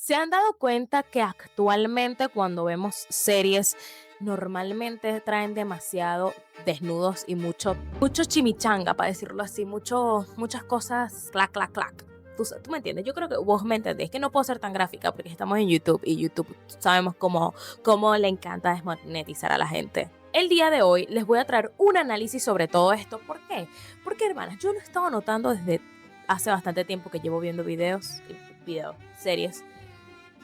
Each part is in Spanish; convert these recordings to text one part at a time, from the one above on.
¿Se han dado cuenta que actualmente cuando vemos series normalmente traen demasiado desnudos y mucho chimichanga, para decirlo así, muchas cosas clac, clac, clac? ¿Tú me entiendes? Yo creo que vos me entendés, que no puedo ser tan gráfica porque estamos en YouTube y YouTube sabemos cómo le encanta desmonetizar a la gente. El día de hoy les voy a traer un análisis sobre todo esto. ¿Por qué? Porque, hermanas, yo lo he estado notando desde hace bastante tiempo que llevo viendo series.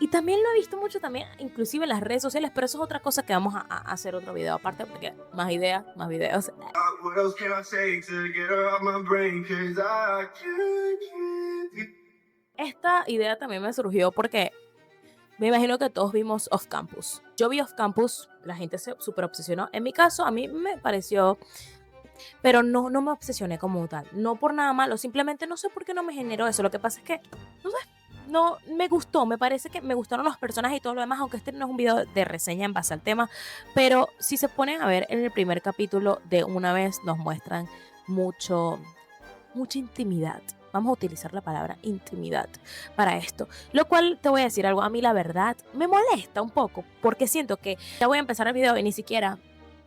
Y también lo he visto mucho también, inclusive en las redes sociales, pero eso es otra cosa que vamos a hacer otro video aparte, porque más ideas, más videos. What else can I say to get her out my brain? 'Cause I can't. Esta idea también me surgió porque me imagino que todos vimos Off Campus. Yo vi Off Campus, la gente se súper obsesionó. En mi caso, a mí me pareció, pero no me obsesioné como tal. No por nada malo, simplemente no sé por qué no me generó eso. Lo que pasa es que, no sé, no me gustó. Me parece que me gustaron los personajes y todo lo demás, aunque este no es un video de reseña en base al tema. Pero si se ponen a ver en el primer capítulo, de una vez nos muestran mucha intimidad. Vamos a utilizar la palabra intimidad para esto. Lo cual, te voy a decir algo, a mí la verdad me molesta un poco, porque siento que ya voy a empezar el video y ni siquiera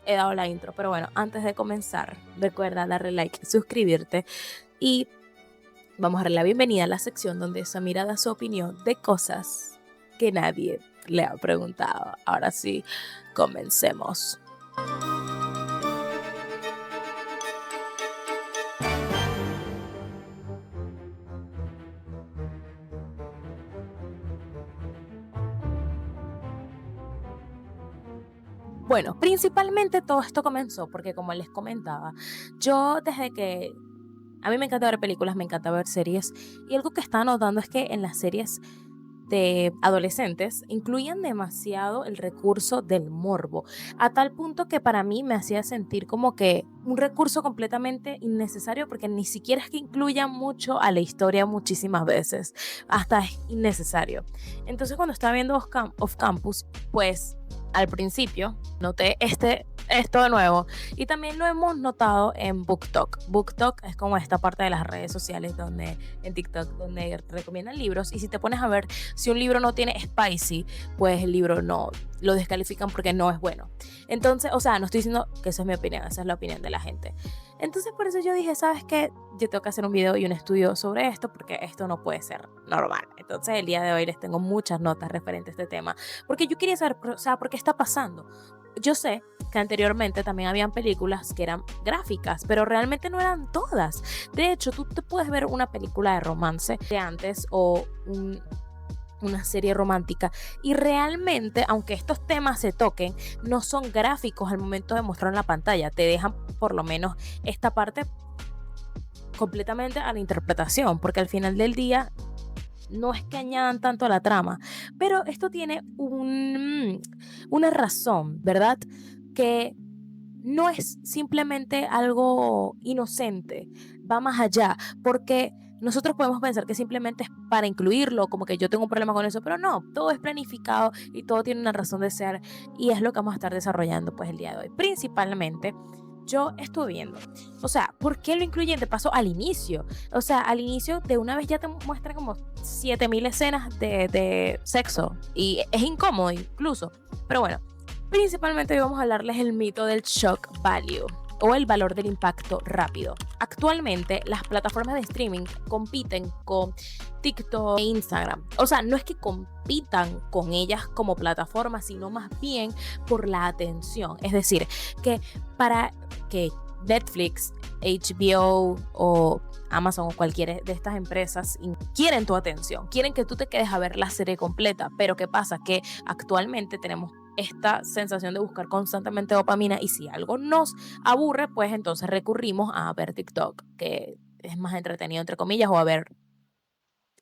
he dado la intro. Pero bueno, antes de comenzar, recuerda darle like, suscribirte y vamos a darle la bienvenida a la sección donde Samira da su opinión de cosas que nadie le ha preguntado. Ahora sí, comencemos. Bueno, principalmente todo esto comenzó porque, como les comentaba, yo desde que a mí me encanta ver películas, me encanta ver series, y algo que estaba notando es que en las series de adolescentes incluían demasiado el recurso del morbo, a tal punto que para mí me hacía sentir como que un recurso completamente innecesario, porque ni siquiera es que incluya mucho a la historia muchísimas veces, hasta es innecesario. Entonces, cuando estaba viendo Off Campus, pues al principio noté esto de nuevo, y también lo hemos notado en BookTok. BookTok es como esta parte de las redes sociales en TikTok, donde recomiendan libros, y si te pones a ver, si un libro no tiene spicy, pues el libro no lo descalifican porque no es bueno. Entonces, o sea, no estoy diciendo que esa es mi opinión, esa es la opinión de la gente. Entonces, por eso yo dije, ¿sabes qué? Yo tengo que hacer un video y un estudio sobre esto, porque esto no puede ser normal. Entonces, el día de hoy les tengo muchas notas referentes a este tema, porque yo quería saber, o sea, ¿por qué está pasando? Yo sé que anteriormente también habían películas que eran gráficas, pero realmente no eran todas. De hecho, tú te puedes ver una película de romance de antes o una serie romántica, y realmente, aunque estos temas se toquen, no son gráficos al momento de mostrar en la pantalla. Te dejan por lo menos esta parte completamente a la interpretación, porque al final del día no es que añadan tanto a la trama, pero esto tiene una razón, ¿verdad? Que no es simplemente algo inocente, va más allá, porque nosotros podemos pensar que simplemente es para incluirlo, como que yo tengo un problema con eso, pero no, todo es planificado y todo tiene una razón de ser, y es lo que vamos a estar desarrollando pues el día de hoy. Principalmente, yo estuve viendo, o sea, ¿por qué lo incluyen de paso al inicio? O sea, al inicio de una vez ya te muestran como 7000 escenas de sexo, y es incómodo incluso, pero bueno. Principalmente hoy vamos a hablarles el mito del shock value, o el valor del impacto rápido. Actualmente las plataformas de streaming compiten con TikTok e Instagram. O sea, no es que compitan con ellas como plataformas, sino más bien por la atención. Es decir, que para que Netflix, HBO o Amazon o cualquiera de estas empresas quieren tu atención, quieren que tú te quedes a ver la serie completa. Pero ¿qué pasa? Que actualmente tenemos esta sensación de buscar constantemente dopamina, y si algo nos aburre, pues entonces recurrimos a ver TikTok, que es más entretenido entre comillas, o a ver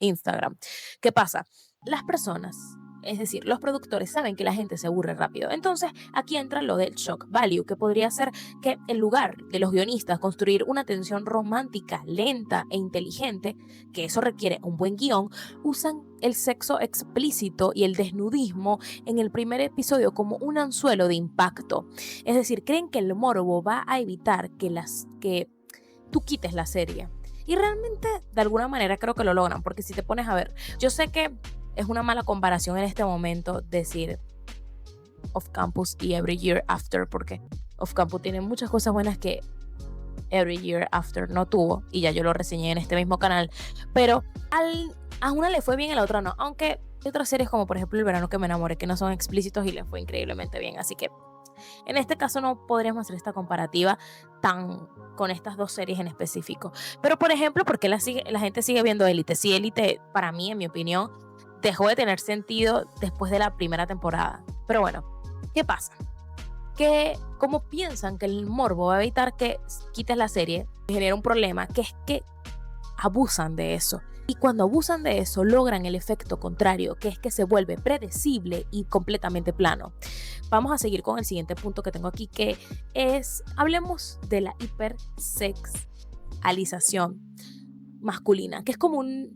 Instagram. ¿Qué pasa? Las personas, es decir, los productores, saben que la gente se aburre rápido. Entonces, aquí entra lo del shock value, que podría ser que en lugar de los guionistas construir una tensión romántica, lenta e inteligente, que eso requiere un buen guión, usan el sexo explícito y el desnudismo en el primer episodio como un anzuelo de impacto. Es decir, creen que el morbo va a evitar que tú quites la serie. Y realmente, de alguna manera, creo que lo logran, porque si te pones a ver, yo sé que es una mala comparación en este momento decir Off Campus y Every Year After, porque Off Campus tiene muchas cosas buenas que Every Year After no tuvo, y ya yo lo reseñé en este mismo canal, pero a una le fue bien y a la otra no, aunque hay otras series como por ejemplo El verano que me enamoré que no son explícitos y les fue increíblemente bien, así que en este caso no podríamos hacer esta comparativa tan con estas dos series en específico. Pero por ejemplo, ¿por qué la gente sigue viendo Élite? Si Élite, para mí, en mi opinión, dejó de tener sentido después de la primera temporada. Pero bueno, ¿qué pasa? Que como piensan que el morbo va a evitar que quites la serie, genera un problema, que es que abusan de eso. Y cuando abusan de eso, logran el efecto contrario, que es que se vuelve predecible y completamente plano. Vamos a seguir con el siguiente punto que tengo aquí, que es, hablemos de la hipersexualización masculina, que es como un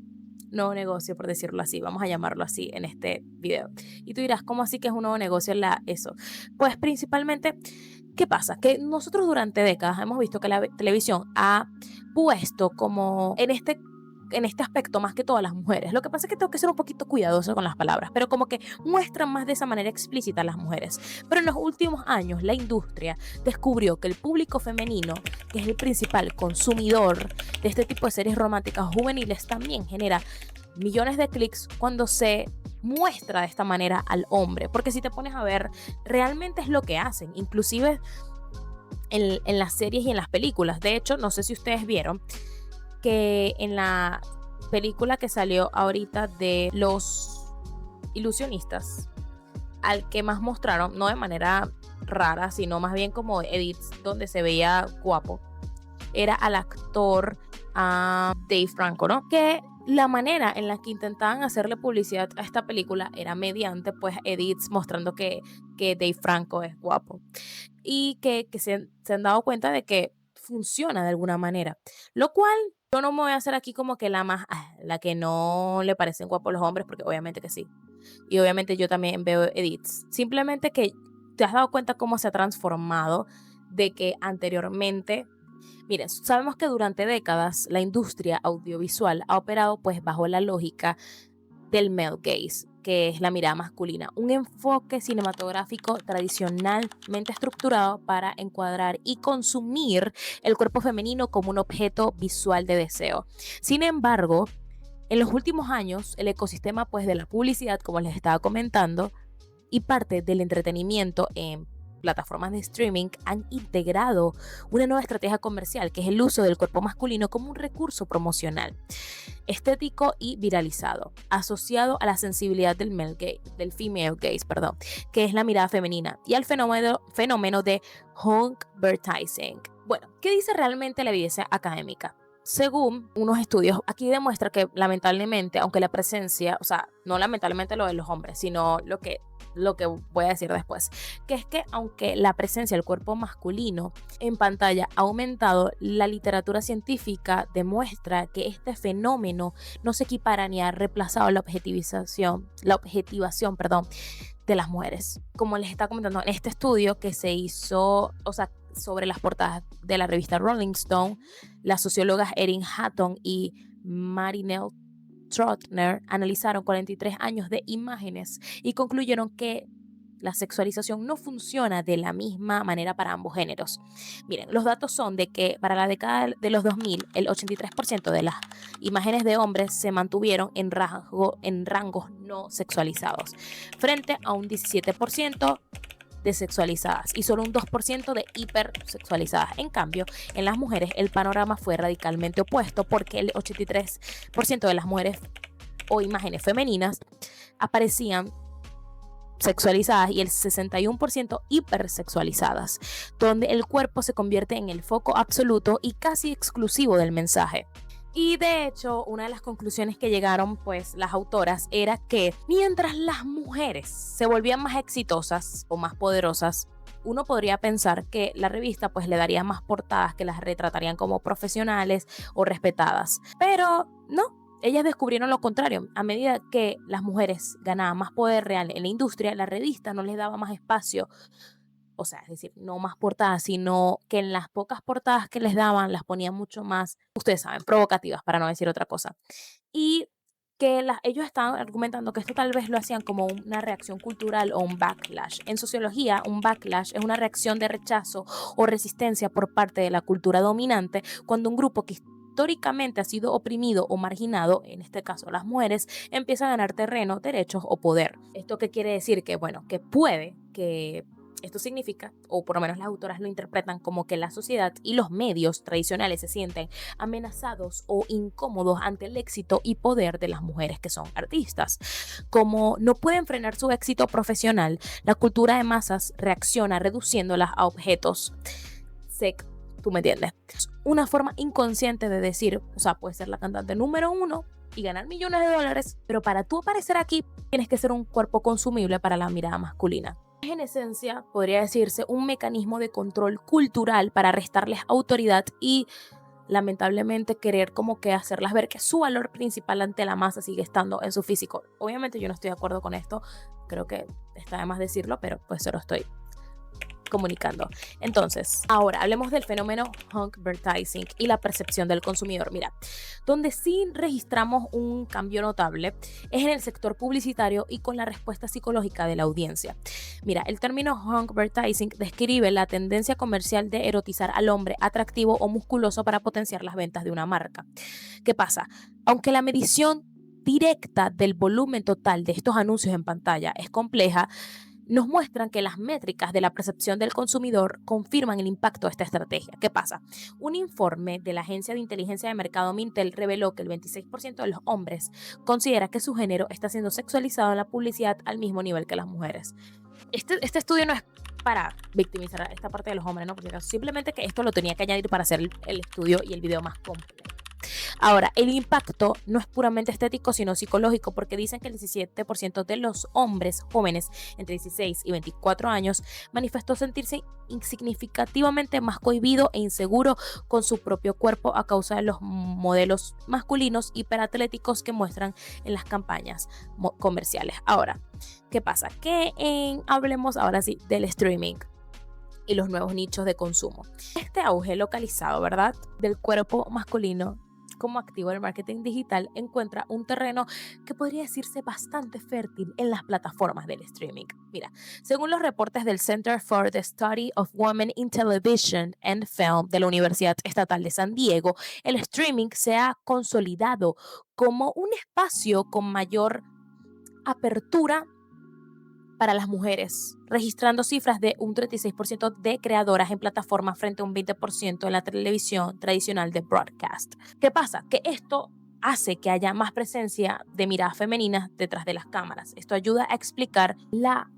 nuevo negocio, por decirlo así, vamos a llamarlo así en este video. Y tú dirás, ¿cómo así que es un nuevo negocio eso? Pues principalmente, ¿qué pasa? Que nosotros durante décadas hemos visto que la televisión ha puesto como en este aspecto más que todas las mujeres. Lo que pasa es que tengo que ser un poquito cuidadoso con las palabras, pero como que muestran más de esa manera explícita a las mujeres. Pero en los últimos años la industria descubrió que el público femenino, que es el principal consumidor de este tipo de series románticas juveniles, también genera millones de clics cuando se muestra de esta manera al hombre. Porque si te pones a ver, realmente es lo que hacen. Inclusive en las series y en las películas. De hecho, no sé si ustedes vieron que en la película que salió ahorita de Los Ilusionistas, al que más mostraron, no de manera rara, sino más bien como edits donde se veía guapo, era al actor Dave Franco, ¿no? Que la manera en la que intentaban hacerle publicidad a esta película era mediante pues edits mostrando que Dave Franco es guapo y que se han dado cuenta de que funciona de alguna manera, lo cual yo no me voy a hacer aquí como que la que no le parecen guapos los hombres, porque obviamente que sí. Y obviamente yo también veo edits. Simplemente que te has dado cuenta cómo se ha transformado de que anteriormente, miren, sabemos que durante décadas la industria audiovisual ha operado pues bajo la lógica del male gaze, que es la mirada masculina, un enfoque cinematográfico tradicionalmente estructurado para encuadrar y consumir el cuerpo femenino como un objeto visual de deseo. Sin embargo, en los últimos años, el ecosistema pues, de la publicidad, como les estaba comentando, y parte del entretenimiento en plataformas de streaming han integrado una nueva estrategia comercial, que es el uso del cuerpo masculino como un recurso promocional, estético y viralizado, asociado a la sensibilidad del female gaze, que es la mirada femenina, y al fenómeno de honkvertising. Bueno, ¿qué dice realmente la evidencia académica? Según unos estudios, aquí demuestra que lamentablemente, aunque la presencia, o sea, no lamentablemente lo de los hombres, sino lo que voy a decir después, que es que aunque la presencia del cuerpo masculino en pantalla ha aumentado, la literatura científica demuestra que este fenómeno no se equipara ni ha reemplazado la objetivación, de las mujeres. Como les estaba comentando, en este estudio que se hizo, o sea, sobre las portadas de la revista Rolling Stone, las sociólogas Erin Hatton y Marinelle Trotner analizaron 43 años de imágenes y concluyeron que la sexualización no funciona de la misma manera para ambos géneros. Miren, los datos son de que para la década de los 2000, el 83% de las imágenes de hombres se mantuvieron en rangos no sexualizados, frente a un 17% de sexualizadas y solo un 2% de hipersexualizadas. En cambio, en las mujeres el panorama fue radicalmente opuesto, porque el 83% de las mujeres o imágenes femeninas aparecían sexualizadas y el 61% hipersexualizadas, donde el cuerpo se convierte en el foco absoluto y casi exclusivo del mensaje. Y de hecho, una de las conclusiones que llegaron pues las autoras era que mientras las mujeres se volvían más exitosas o más poderosas, uno podría pensar que la revista pues le daría más portadas que las retratarían como profesionales o respetadas. Pero no, ellas descubrieron lo contrario. A medida que las mujeres ganaban más poder real en la industria, la revista no les daba más espacio. O sea, es decir, no más portadas, sino que en las pocas portadas que les daban las ponían mucho más, ustedes saben, provocativas, para no decir otra cosa. Y que ellos estaban argumentando que esto tal vez lo hacían como una reacción cultural o un backlash. En sociología, un backlash es una reacción de rechazo o resistencia por parte de la cultura dominante cuando un grupo que históricamente ha sido oprimido o marginado, en este caso las mujeres, empieza a ganar terreno, derechos o poder. ¿Esto qué quiere decir? Que bueno, que puede que esto significa, o por lo menos las autoras lo interpretan como que la sociedad y los medios tradicionales se sienten amenazados o incómodos ante el éxito y poder de las mujeres que son artistas. Como no pueden frenar su éxito profesional, la cultura de masas reacciona reduciéndolas a objetos tú me entiendes. Una forma inconsciente de decir, o sea, puedes ser la cantante número 1 y ganar millones de dólares, pero para tú aparecer aquí tienes que ser un cuerpo consumible para la mirada masculina. Es en esencia, podría decirse, un mecanismo de control cultural para restarles autoridad y lamentablemente querer como que hacerlas ver que su valor principal ante la masa sigue estando en su físico. Obviamente yo no estoy de acuerdo con esto, creo que está de más decirlo, pero pues se lo estoy comunicando. Entonces, ahora hablemos del fenómeno hunkvertising y la percepción del consumidor. Mira, donde sí registramos un cambio notable es en el sector publicitario y con la respuesta psicológica de la audiencia. Mira, el término hunkvertising describe la tendencia comercial de erotizar al hombre atractivo o musculoso para potenciar las ventas de una marca. ¿Qué pasa? Aunque la medición directa del volumen total de estos anuncios en pantalla es compleja, nos muestran que las métricas de la percepción del consumidor confirman el impacto de esta estrategia. ¿Qué pasa? Un informe de la agencia de inteligencia de mercado Mintel reveló que el 26% de los hombres considera que su género está siendo sexualizado en la publicidad al mismo nivel que las mujeres. Este estudio no es para victimizar a esta parte de los hombres, ¿no? Porque simplemente que esto lo tenía que añadir para hacer el estudio y el video más completo. Ahora, el impacto no es puramente estético, sino psicológico, porque dicen que el 17% de los hombres jóvenes entre 16 y 24 años manifestó sentirse significativamente más cohibido e inseguro con su propio cuerpo a causa de los modelos masculinos hiperatléticos que muestran en las campañas comerciales. Ahora, ¿qué pasa? Hablemos ahora sí del streaming y los nuevos nichos de consumo. Este auge localizado, ¿verdad?, del cuerpo masculino como activo del marketing digital encuentra un terreno que podría decirse bastante fértil en las plataformas del streaming. Mira, según los reportes del Center for the Study of Women in Television and Film de la Universidad Estatal de San Diego, el streaming se ha consolidado como un espacio con mayor apertura para las mujeres, registrando cifras de un 36% de creadoras en plataformas frente a un 20% en la televisión tradicional de broadcast. ¿Qué pasa? Que esto hace que haya más presencia de miradas femeninas detrás de las cámaras. Esto ayuda a explicar la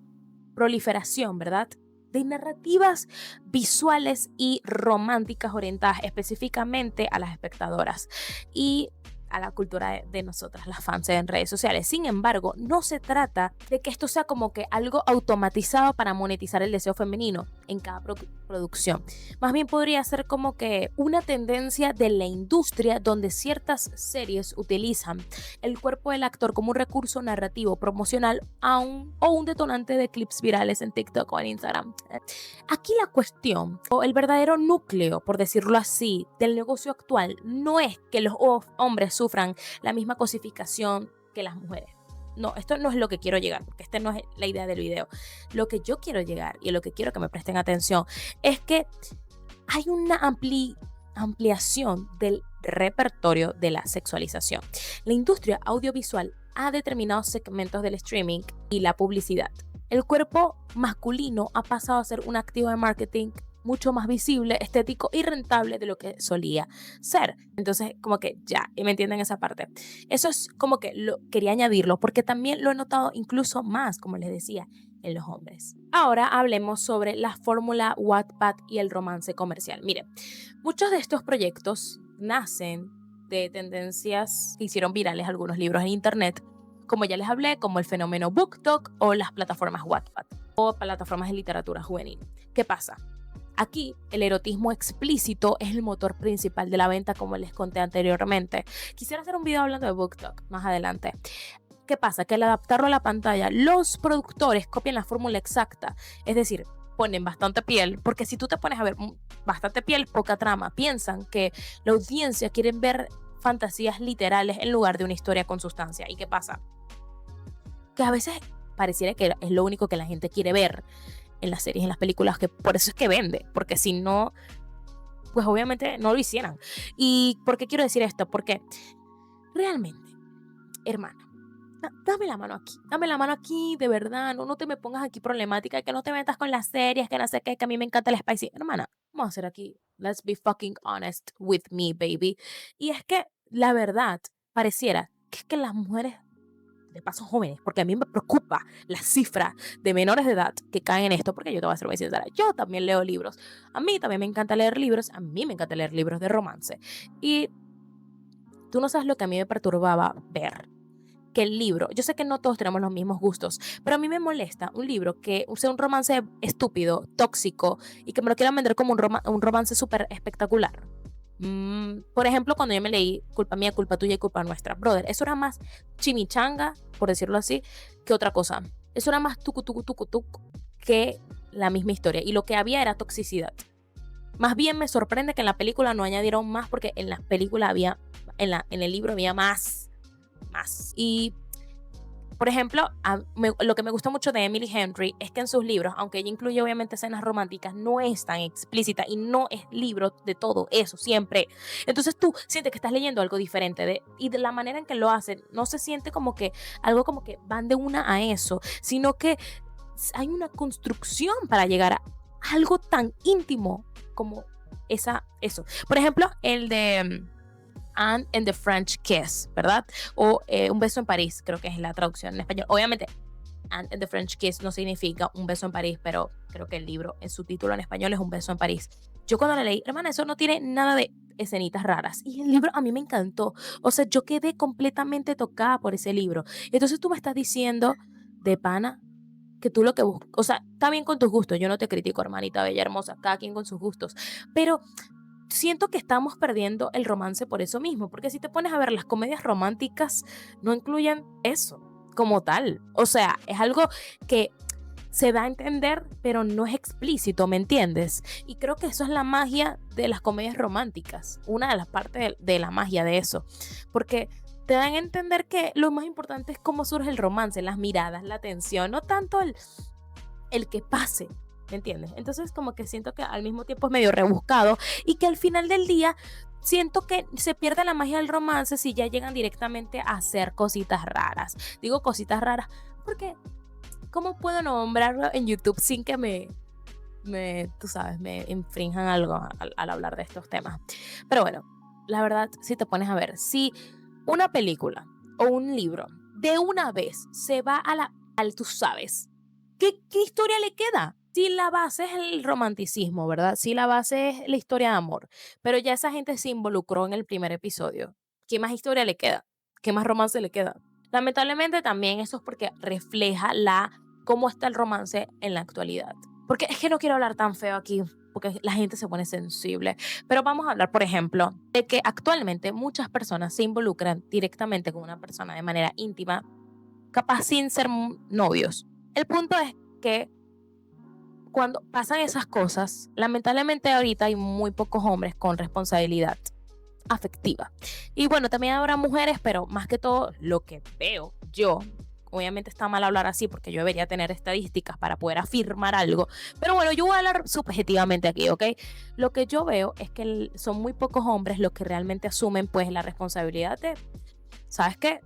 proliferación, ¿verdad?, de narrativas visuales y románticas orientadas específicamente a las espectadoras y a la cultura de nosotras, las fans en redes sociales. Sin embargo, no se trata de que esto sea como que algo automatizado para monetizar el deseo femenino en cada producción. Más bien podría ser como que una tendencia de la industria donde ciertas series utilizan el cuerpo del actor como un recurso narrativo promocional o un detonante de clips virales en TikTok o en Instagram. Aquí la cuestión, o el verdadero núcleo, por decirlo así, del negocio actual no es que los hombres sufran la misma cosificación que las mujeres. No, esto no es lo que quiero llegar, porque esta no es la idea del video. Lo que yo quiero llegar y lo que quiero que me presten atención es que hay una ampliación del repertorio de la sexualización. La industria audiovisual ha determinado segmentos del streaming y la publicidad. El cuerpo masculino ha pasado a ser un activo de marketing mucho más visible, estético y rentable de lo que solía ser. Entonces, como que ya, ¿me entienden esa parte? Eso es como que quería añadirlo porque también lo he notado incluso más, como les decía, en los hombres. Ahora hablemos sobre la fórmula Wattpad y el romance comercial. Miren, muchos de estos proyectos nacen de tendencias que hicieron virales algunos libros en internet, como ya les hablé, como el fenómeno BookTok o las plataformas Wattpad o plataformas de literatura juvenil. ¿Qué pasa? Aquí, el erotismo explícito es el motor principal de la venta, como les conté anteriormente. Quisiera hacer un video hablando de BookTok más adelante. ¿Qué pasa? Que al adaptarlo a la pantalla, los productores copian la fórmula exacta. Es decir, ponen bastante piel, porque si tú te pones a ver bastante piel, poca trama, piensan que la audiencia quiere ver fantasías literales en lugar de una historia con sustancia. ¿Y qué pasa? Que a veces pareciera que es lo único que la gente quiere ver en las series, en las películas, que por eso es que vende, porque si no, pues obviamente no lo hicieran. ¿Y por qué quiero decir esto? Porque realmente, hermana, dame la mano aquí, de verdad, no te me pongas aquí problemática, que no te metas con las series, que no sé qué, que a mí me encanta el spicy. Hermana, vamos a hacer aquí, let's be fucking honest with me, baby. Y es que, la verdad, pareciera que es que las mujeres, de paso jóvenes, porque a mí me preocupa la cifra de menores de edad que caen en esto, porque yo te voy a ser muy sincera, yo también leo libros, a mí también me encanta leer libros, a mí me encanta leer libros de romance. Y tú no sabes lo que a mí me perturbaba ver que el libro, yo sé que no todos tenemos los mismos gustos, pero a mí me molesta un libro que sea un romance estúpido, tóxico y que me lo quieran vender como un romance súper espectacular. Por ejemplo, cuando yo me leí Culpa mía, culpa tuya y culpa nuestra, brother, eso era más chimichanga, por decirlo así, que otra cosa. Eso era más tucu, tucu, tucu, tucu que la misma historia. Y lo que había era toxicidad. Más bien me sorprende que en la película no añadieron más, porque en la película había, en el libro había más. Y, por ejemplo, lo que me gusta mucho de Emily Henry es que en sus libros, aunque ella incluye obviamente escenas románticas, no es tan explícita y no es libro de todo eso, siempre. Entonces tú sientes que estás leyendo algo diferente y de la manera en que lo hacen, no se siente como que algo como que van de una a eso, sino que hay una construcción para llegar a algo tan íntimo como eso. Por ejemplo, el de Anne and the French Kiss, ¿verdad? O Un beso en París, creo que es la traducción en español. Obviamente, Anne and the French Kiss no significa un beso en París, pero creo que el libro, en su título en español, es Un beso en París. Yo cuando la leí, hermana, eso no tiene nada de escenitas raras. Y el libro a mí me encantó. O sea, yo quedé completamente tocada por ese libro. Entonces tú me estás diciendo, de pana, que tú lo que buscas, o sea, está bien con tus gustos, yo no te critico, hermanita bella, hermosa, cada quien con sus gustos, pero siento que estamos perdiendo el romance por eso mismo, porque si te pones a ver, las comedias románticas no incluyen eso como tal. O sea, es algo que se da a entender, pero no es explícito, ¿me entiendes? Y creo que eso es la magia de las comedias románticas, una de las partes de la magia de eso, porque te dan a entender que lo más importante es cómo surge el romance, las miradas, la atención, no tanto el que pase, ¿me entiendes? Entonces como que siento que al mismo tiempo es medio rebuscado y que al final del día siento que se pierde la magia del romance si ya llegan directamente a hacer cositas raras. Digo cositas raras porque ¿cómo puedo nombrarlo en YouTube sin que tú sabes, me infrinjan algo al hablar de estos temas? Pero bueno, la verdad, si te pones a ver, si una película o un libro de una vez se va al tú sabes, ¿qué historia le queda? Si la base es el romanticismo, ¿verdad? Si la base es la historia de amor, pero ya esa gente se involucró en el primer episodio, ¿qué más historia le queda? ¿Qué más romance le queda? Lamentablemente también eso es porque refleja cómo está el romance en la actualidad. Porque es que no quiero hablar tan feo aquí, porque la gente se pone sensible. Pero vamos a hablar, por ejemplo, de que actualmente muchas personas se involucran directamente con una persona de manera íntima, capaz sin ser novios. El punto es que cuando pasan esas cosas, lamentablemente ahorita hay muy pocos hombres con responsabilidad afectiva. Y bueno, también habrá mujeres, pero más que todo lo que veo yo, obviamente está mal hablar así porque yo debería tener estadísticas para poder afirmar algo, pero bueno, yo voy a hablar subjetivamente aquí, ¿ok? Lo que yo veo es que son muy pocos hombres los que realmente asumen pues la responsabilidad de, ¿sabes qué?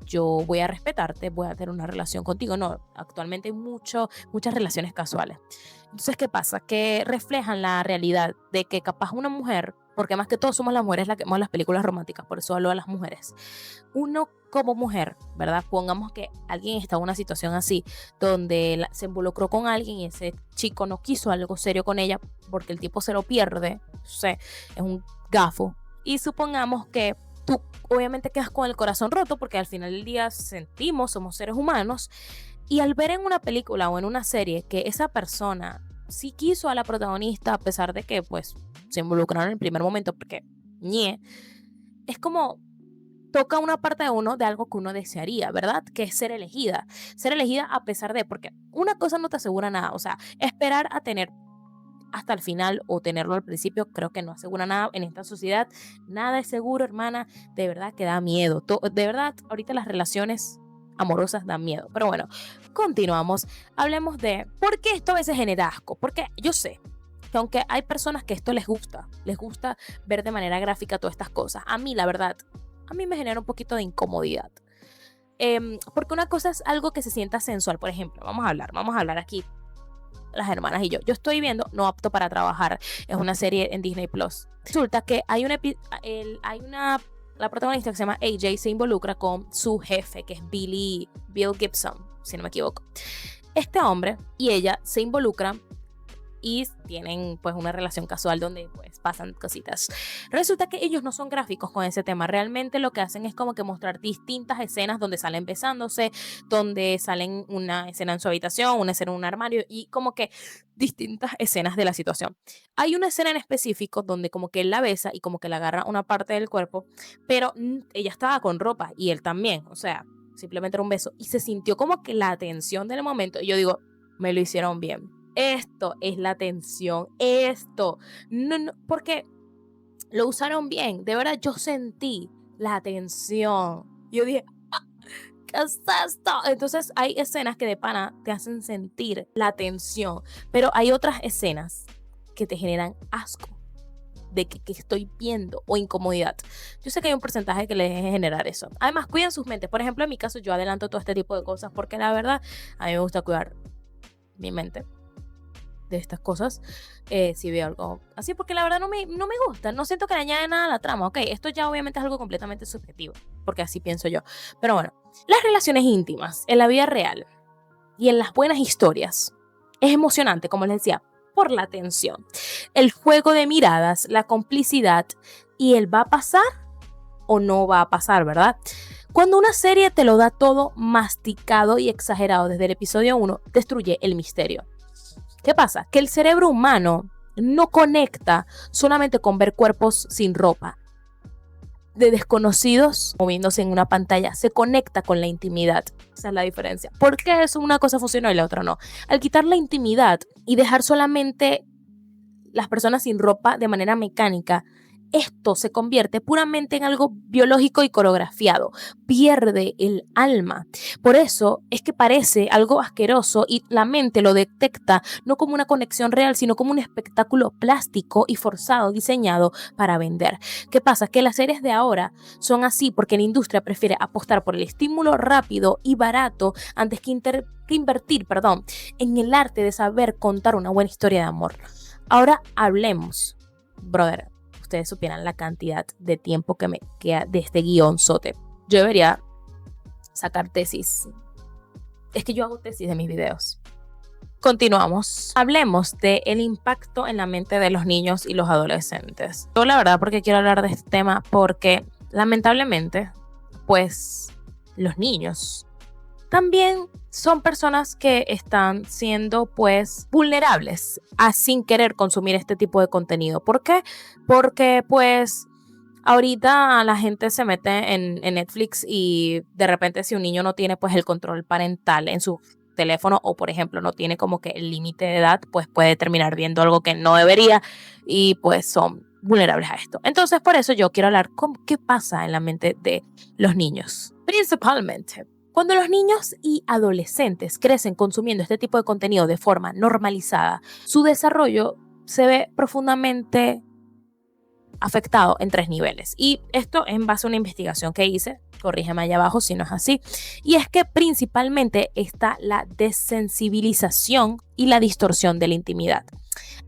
Yo voy a respetarte, voy a tener una relación contigo. No, actualmente hay muchas relaciones casuales. Entonces, ¿qué pasa? Que reflejan la realidad de que capaz una mujer, porque más que todo somos las mujeres las que vemos las películas románticas, por eso hablo a las mujeres. Uno como mujer, ¿verdad? Pongamos que alguien está en una situación así, donde se involucró con alguien y ese chico no quiso algo serio con ella porque el tipo se lo pierde, o sea, es un gafo. Y supongamos que tú obviamente quedas con el corazón roto porque al final del día sentimos, somos seres humanos, y al ver en una película o en una serie que esa persona sí quiso a la protagonista a pesar de que pues se involucraron en el primer momento porque es como toca una parte de uno de algo que uno desearía, ¿verdad? Que es ser elegida a pesar de, porque una cosa no te asegura nada, o sea, esperar a tener hasta el final o tenerlo al principio, creo que no asegura nada en esta sociedad. Nada es seguro, hermana. De verdad que da miedo. De verdad, ahorita las relaciones amorosas dan miedo. Pero bueno, continuamos. Hablemos de por qué esto a veces genera asco. Porque yo sé que aunque hay personas que esto les gusta ver de manera gráfica todas estas cosas. A mí, la verdad, a mí me genera un poquito de incomodidad. Porque una cosa es algo que se sienta sensual. Por ejemplo, vamos a hablar aquí las hermanas y yo. Yo estoy viendo No apto para trabajar. Es una serie en Disney Plus. Resulta que la protagonista que se llama AJ se involucra con su jefe, que es Bill Gibson, si no me equivoco. Este hombre y ella se involucran y tienen pues una relación casual donde pues pasan cositas. Resulta que ellos no son gráficos con ese tema. Realmente lo que hacen es como que mostrar distintas escenas donde salen besándose, donde salen una escena en su habitación, una escena en un armario y como que distintas escenas de la situación. Hay una escena en específico donde como que él la besa y como que le agarra una parte del cuerpo, pero ella estaba con ropa y él también, o sea, simplemente era un beso y se sintió como que la tensión del momento y yo digo, me lo hicieron bien. Esto es la tensión, no, porque lo usaron bien, de verdad yo sentí la tensión, yo dije, ¿qué es esto? Entonces hay escenas que de pana te hacen sentir la tensión, pero hay otras escenas que te generan asco de que estoy viendo o incomodidad. Yo sé que hay un porcentaje que les deje generar eso. Además, cuiden sus mentes. Por ejemplo, en mi caso yo adelanto todo este tipo de cosas porque la verdad a mí me gusta cuidar mi mente de estas cosas, si veo algo así, porque la verdad no me gusta, no siento que le añade nada a la trama. Ok, esto ya obviamente es algo completamente subjetivo, porque así pienso yo, pero bueno, las relaciones íntimas en la vida real y en las buenas historias es emocionante, como les decía, por la tensión, el juego de miradas, la complicidad y el va a pasar o no va a pasar, ¿verdad? Cuando una serie te lo da todo masticado y exagerado desde el episodio 1, destruye el misterio. ¿Qué pasa? Que el cerebro humano no conecta solamente con ver cuerpos sin ropa, de desconocidos moviéndose en una pantalla, se conecta con la intimidad. Esa es la diferencia. ¿Por qué eso una cosa funcionó y la otra no? Al quitar la intimidad y dejar solamente las personas sin ropa de manera mecánica, esto se convierte puramente en algo biológico y coreografiado. Pierde el alma. Por eso es que parece algo asqueroso y la mente lo detecta no como una conexión real, sino como un espectáculo plástico y forzado diseñado para vender. ¿Qué pasa? Que las series de ahora son así porque la industria prefiere apostar por el estímulo rápido y barato antes que invertir en el arte de saber contar una buena historia de amor. Ahora hablemos, brother. Ustedes supieran la cantidad de tiempo que me queda de este guionzote. Yo debería sacar tesis. Es que yo hago tesis de mis videos. Continuamos. Hablemos del impacto en la mente de los niños y los adolescentes. Yo la verdad porque quiero hablar de este tema porque lamentablemente pues los niños también son personas que están siendo pues vulnerables a sin querer consumir este tipo de contenido. ¿Por qué? Porque pues ahorita la gente se mete en Netflix y de repente si un niño no tiene pues el control parental en su teléfono o por ejemplo no tiene como que el límite de edad, pues puede terminar viendo algo que no debería y pues son vulnerables a esto. Entonces por eso yo quiero hablar con qué pasa en la mente de los niños. Principalmente cuando los niños y adolescentes crecen consumiendo este tipo de contenido de forma normalizada, su desarrollo se ve profundamente afectado en 3 niveles. Y esto en base a una investigación que hice, corrígeme allá abajo si no es así, y es que principalmente está la desensibilización y la distorsión de la intimidad.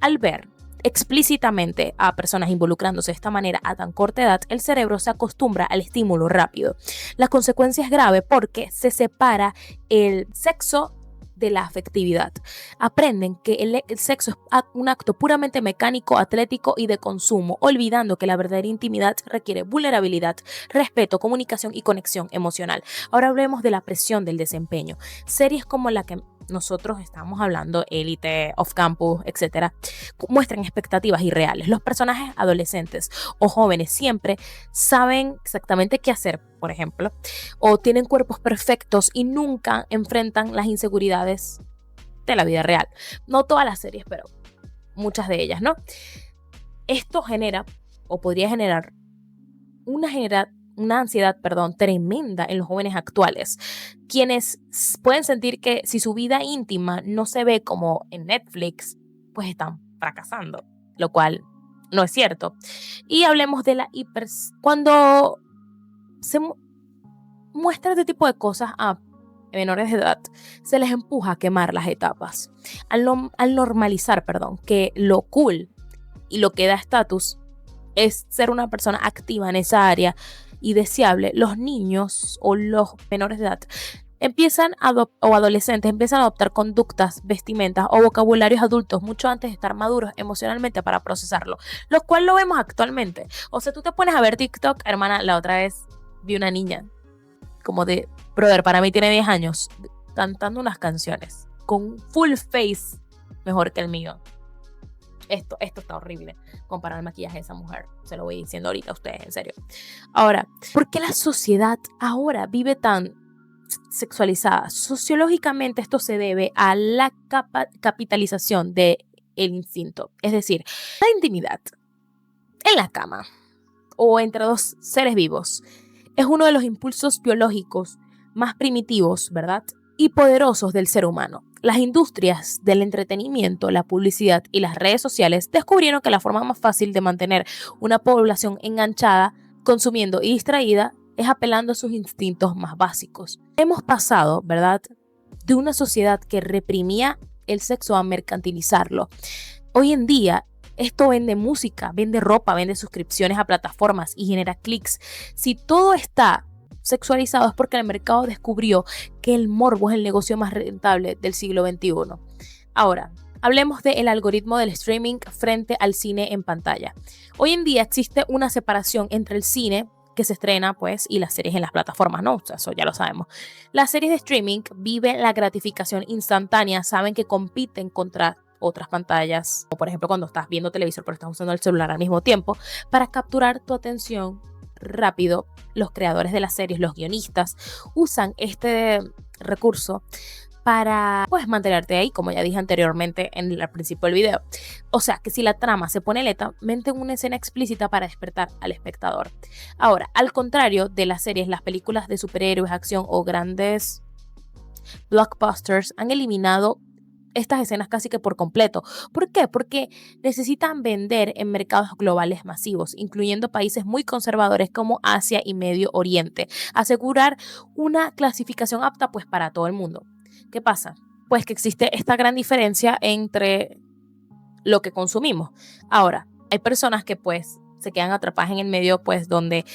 Al ver explícitamente a personas involucrándose de esta manera a tan corta edad, el cerebro se acostumbra al estímulo rápido. La consecuencia es grave porque se separa el sexo de la afectividad. Aprenden que el sexo es un acto puramente mecánico, atlético y de consumo, olvidando que la verdadera intimidad requiere vulnerabilidad, respeto, comunicación y conexión emocional. Ahora hablemos de la presión del desempeño. Series como la que nosotros estamos hablando, Élite, Off Campus, etcétera, muestran expectativas irreales. Los personajes adolescentes o jóvenes siempre saben exactamente qué hacer, por ejemplo, o tienen cuerpos perfectos y nunca enfrentan las inseguridades de la vida real. No todas las series, pero muchas de ellas, ¿no? Esto genera, o podría generar, una ansiedad, tremenda en los jóvenes actuales, quienes pueden sentir que si su vida íntima no se ve como en Netflix, pues están fracasando, lo cual no es cierto. Y hablemos de la cuando se muestra este tipo de cosas a menores de edad, se les empuja a quemar las etapas. Al normalizar, que lo cool y lo que da estatus es ser una persona activa en esa área y deseable, los niños o los menores de edad o adolescentes empiezan a adoptar conductas, vestimentas o vocabularios adultos mucho antes de estar maduros emocionalmente para procesarlo, lo cual lo vemos actualmente. O sea, tú te pones a ver TikTok, hermana, la otra vez vi una niña como de, brother, para mí tiene 10 años, cantando unas canciones con full face mejor que el mío. Esto está horrible, comparar el maquillaje de esa mujer. Se lo voy diciendo ahorita a ustedes, en serio. Ahora, ¿por qué la sociedad ahora vive tan sexualizada? Sociológicamente esto se debe a la capitalización del instinto. Es decir, la intimidad en la cama o entre dos seres vivos es uno de los impulsos biológicos más primitivos, ¿verdad?, y poderosos del ser humano. Las industrias del entretenimiento, la publicidad y las redes sociales descubrieron que la forma más fácil de mantener una población enganchada, consumiendo y distraída es apelando a sus instintos más básicos. Hemos pasado, ¿verdad?, de una sociedad que reprimía el sexo a mercantilizarlo. Hoy en día, esto vende música, vende ropa, vende suscripciones a plataformas y genera clics. Si todo está sexualizado es porque el mercado descubrió que el morbo es el negocio más rentable del siglo XXI. Ahora, hablemos del algoritmo del streaming frente al cine en pantalla. Hoy en día existe una separación entre el cine que se estrena, pues, y las series en las plataformas, ¿no? O sea, eso ya lo sabemos. Las series de streaming viven la gratificación instantánea, saben que compiten contra otras pantallas, o por ejemplo cuando estás viendo televisor pero estás usando el celular al mismo tiempo, para capturar tu atención rápido. Los creadores de las series, los guionistas, usan este recurso para, pues, mantenerte ahí, como ya dije anteriormente en el principio del video. O sea, que si la trama se pone lentamente en una escena explícita para despertar al espectador. Ahora, al contrario de las series, las películas de superhéroes, acción o grandes blockbusters han eliminado estas escenas casi que por completo. ¿Por qué? Porque necesitan vender en mercados globales masivos, incluyendo países muy conservadores como Asia y Medio Oriente. Asegurar una clasificación apta, pues, para todo el mundo. ¿Qué pasa? Pues que existe esta gran diferencia entre lo que consumimos. Ahora, hay personas que pues se quedan atrapadas en el medio, pues donde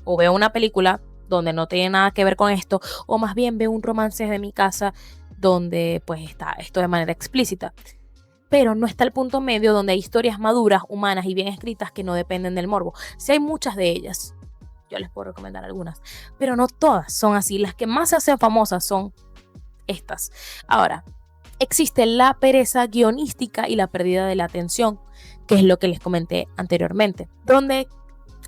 o veo una película donde no tiene nada que ver con esto, o más bien veo un romance desde mi casa donde pues está esto de manera explícita. Pero no está el punto medio donde hay historias maduras, humanas y bien escritas que no dependen del morbo. Sí hay muchas de ellas, yo les puedo recomendar algunas, pero no todas son así. Las que más se hacen famosas son estas. Ahora, existe la pereza guionística y la pérdida de la atención, que es lo que les comenté anteriormente, donde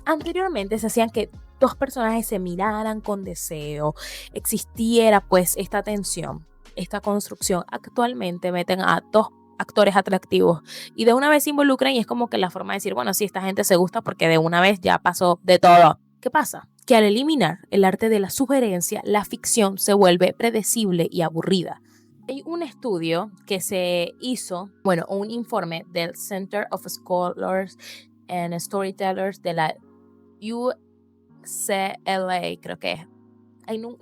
anteriormente se hacían que dos personajes se miraran con deseo, existiera pues esta tensión, esta construcción. Actualmente meten a dos actores atractivos y de una vez se involucran y es como que la forma de decir, bueno, sí, esta gente se gusta porque de una vez ya pasó de todo. ¿Qué pasa? Que al eliminar el arte de la sugerencia, la ficción se vuelve predecible y aburrida. Hay un estudio que se hizo, un informe del Center of Scholars and Storytellers de la UCLA, creo que es.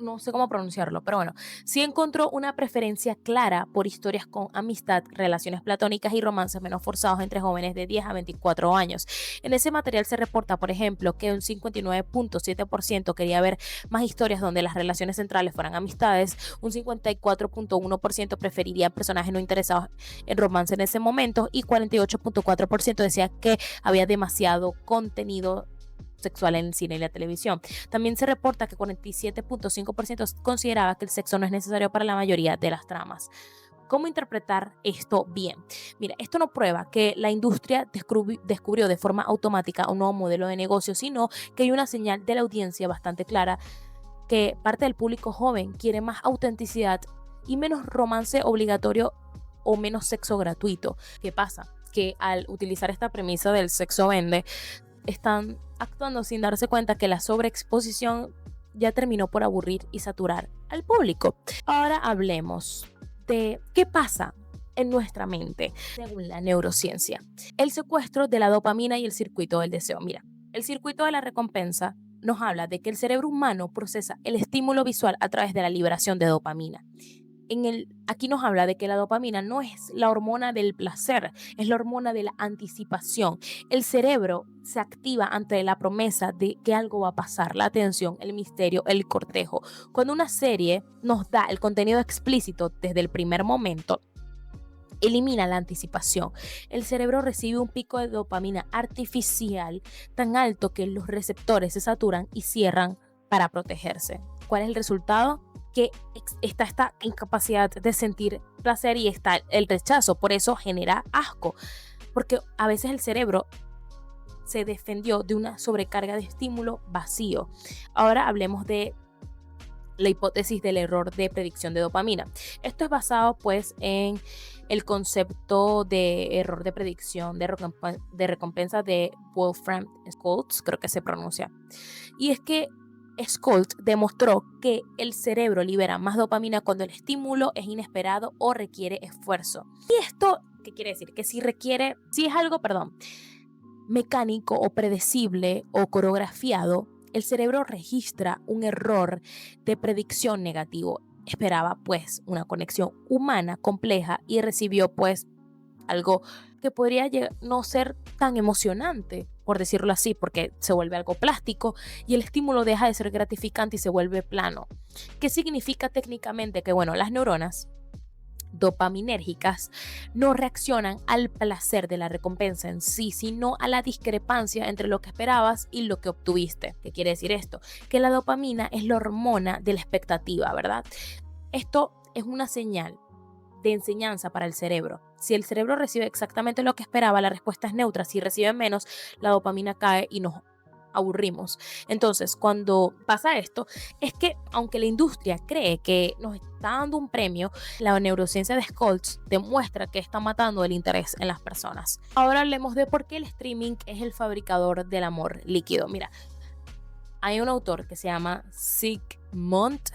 No sé cómo pronunciarlo, pero bueno, sí encontró una preferencia clara por historias con amistad, relaciones platónicas y romances menos forzados entre jóvenes de 10 a 24 años. En ese material se reporta, por ejemplo, que un 59.7% quería ver más historias donde las relaciones centrales fueran amistades, un 54.1% preferiría personajes no interesados en romance en ese momento y 48.4% decía que había demasiado contenido sexual en el cine y la televisión. También se reporta que 47.5% consideraba que el sexo no es necesario para la mayoría de las tramas. ¿Cómo interpretar esto bien? Mira, esto no prueba que la industria descubrió de forma automática un nuevo modelo de negocio, sino que hay una señal de la audiencia bastante clara que parte del público joven quiere más autenticidad y menos romance obligatorio o menos sexo gratuito. ¿Qué pasa? Que al utilizar esta premisa del sexo vende, están actuando sin darse cuenta que la sobreexposición ya terminó por aburrir y saturar al público. Ahora hablemos de qué pasa en nuestra mente según la neurociencia. El secuestro de la dopamina y el circuito del deseo. Mira, el circuito de la recompensa nos habla de que el cerebro humano procesa el estímulo visual a través de la liberación de dopamina. Aquí nos habla de que la dopamina no es la hormona del placer, es la hormona de la anticipación. El cerebro se activa ante la promesa de que algo va a pasar, la atención, el misterio, el cortejo. Cuando una serie nos da el contenido explícito desde el primer momento, elimina la anticipación. El cerebro recibe un pico de dopamina artificial tan alto que los receptores se saturan y cierran para protegerse. ¿Cuál es el resultado? Que está esta incapacidad de sentir placer y está el rechazo. Por eso genera asco, porque a veces el cerebro se defendió de una sobrecarga de estímulo vacío. Ahora hablemos de la hipótesis del error de predicción de dopamina. Esto es basado pues en el concepto de error de predicción de recompensa de Wolfram Schultz, creo que se pronuncia. Y es que Schultz demostró que el cerebro libera más dopamina cuando el estímulo es inesperado o requiere esfuerzo. ¿Y esto qué quiere decir? Que si es algo, mecánico o predecible o coreografiado, el cerebro registra un error de predicción negativo. Esperaba pues una conexión humana compleja y recibió pues algo que podría no ser tan emocionante, por decirlo así, porque se vuelve algo plástico y el estímulo deja de ser gratificante y se vuelve plano. ¿Qué significa técnicamente? Que las neuronas dopaminérgicas no reaccionan al placer de la recompensa en sí, sino a la discrepancia entre lo que esperabas y lo que obtuviste. ¿Qué quiere decir esto? Que la dopamina es la hormona de la expectativa, ¿verdad? Esto es una señal de enseñanza para el cerebro. Si el cerebro recibe exactamente lo que esperaba, la respuesta es neutra. Si recibe menos, la dopamina cae y nos aburrimos. Entonces, cuando pasa esto, es que aunque la industria cree que nos está dando un premio, la neurociencia de Schultz demuestra que está matando el interés en las personas. Ahora hablemos de por qué el streaming es el fabricador del amor líquido. Mira, hay un autor que se llama Zygmunt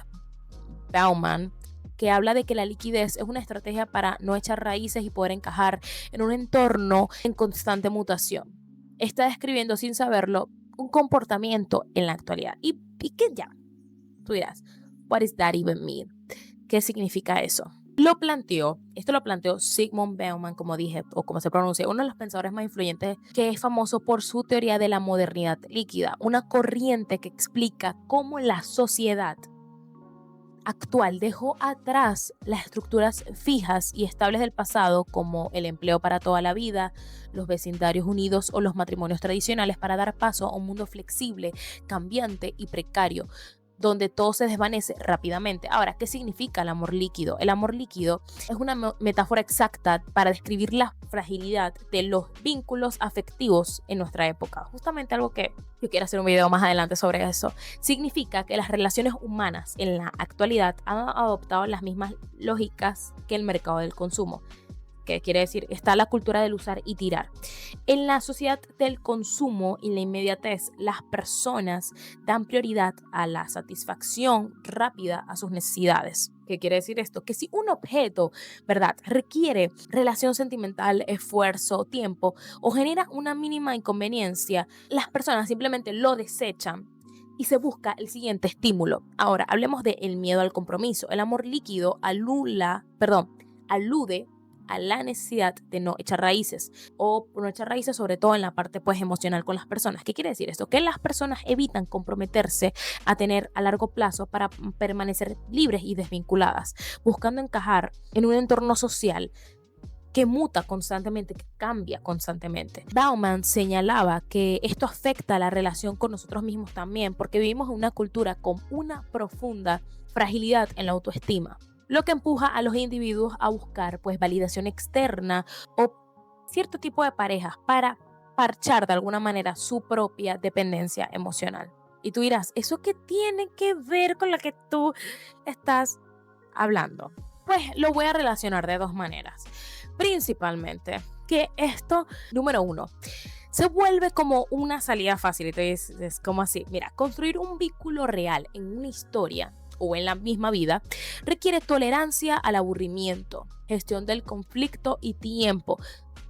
Bauman que habla de que la liquidez es una estrategia para no echar raíces y poder encajar en un entorno en constante mutación. Está describiendo sin saberlo un comportamiento en la actualidad. ¿Y qué ya? Tú dirás, what does that even mean? ¿Qué significa eso? Esto lo planteó Zygmunt Bauman, como dije, o como se pronuncia, uno de los pensadores más influyentes, que es famoso por su teoría de la modernidad líquida, una corriente que explica cómo la sociedad actual dejó atrás las estructuras fijas y estables del pasado, como el empleo para toda la vida, los vecindarios unidos o los matrimonios tradicionales, para dar paso a un mundo flexible, cambiante y precario, donde todo se desvanece rápidamente. Ahora, ¿qué significa el amor líquido? El amor líquido es una metáfora exacta para describir la fragilidad de los vínculos afectivos en nuestra época. Justamente algo que yo quiero hacer un video más adelante sobre eso. Significa que las relaciones humanas en la actualidad han adoptado las mismas lógicas que el mercado del consumo. ¿Qué quiere decir? Está la cultura del usar y tirar. En la sociedad del consumo y la inmediatez, las personas dan prioridad a la satisfacción rápida a sus necesidades. ¿Qué quiere decir esto? Que si un objeto, ¿verdad?, requiere relación sentimental, esfuerzo, tiempo o genera una mínima inconveniencia, las personas simplemente lo desechan y se busca el siguiente estímulo. Ahora, hablemos del miedo al compromiso. El amor líquido alude a la necesidad de no echar raíces, o no echar raíces sobre todo en la parte emocional con las personas. ¿Qué quiere decir esto? Que las personas evitan comprometerse a tener a largo plazo para permanecer libres y desvinculadas, buscando encajar en un entorno social que muta constantemente, que cambia constantemente. Bauman señalaba que esto afecta a la relación con nosotros mismos también, porque vivimos en una cultura con una profunda fragilidad en la autoestima, lo que empuja a los individuos a buscar validación externa o cierto tipo de parejas para parchar de alguna manera su propia dependencia emocional. Y tú dirás, ¿eso qué tiene que ver con lo que tú estás hablando? Pues lo voy a relacionar de dos maneras. Principalmente, que esto, número uno, se vuelve como una salida fácil. Entonces, es como así, mira, construir un vínculo real en una historia o en la misma vida requiere tolerancia al aburrimiento, gestión del conflicto y tiempo.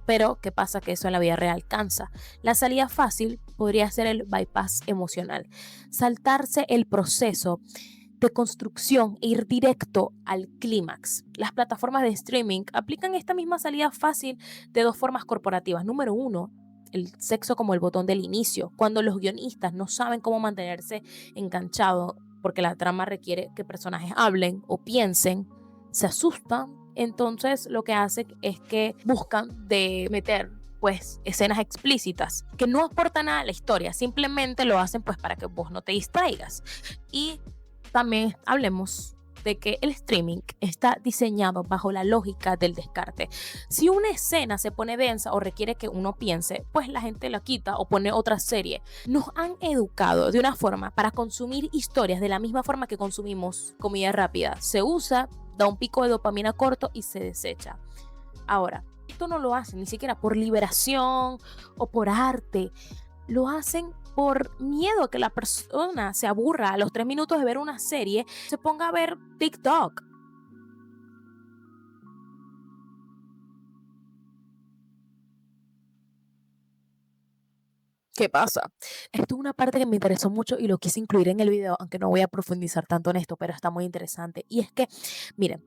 Pero, ¿qué pasa? Que eso en la vida real cansa. La salida fácil podría ser el bypass emocional, saltarse el proceso de construcción e ir directo al clímax. Las plataformas de streaming aplican esta misma salida fácil de dos formas corporativas. Número uno, el sexo como el botón del inicio, cuando los guionistas no saben cómo mantenerse enganchados porque la trama requiere que personajes hablen o piensen, se asustan, entonces lo que hacen es que buscan de meter pues escenas explícitas que no aportan nada a la historia, simplemente lo hacen pues para que vos no te distraigas. Y también hablemos de que el streaming está diseñado bajo la lógica del descarte. Si una escena se pone densa o requiere que uno piense, pues la gente la quita o pone otra serie. Nos han educado de una forma para consumir historias de la misma forma que consumimos comida rápida. Se usa, da un pico de dopamina corto y se desecha. Ahora, esto no lo hacen ni siquiera por liberación o por arte. Lo hacen por miedo a que la persona se aburra a los 3 minutos de ver una serie, se ponga a ver TikTok. ¿Qué pasa? Esto es una parte que me interesó mucho y lo quise incluir en el video, aunque no voy a profundizar tanto en esto, pero está muy interesante. Y es que, miren,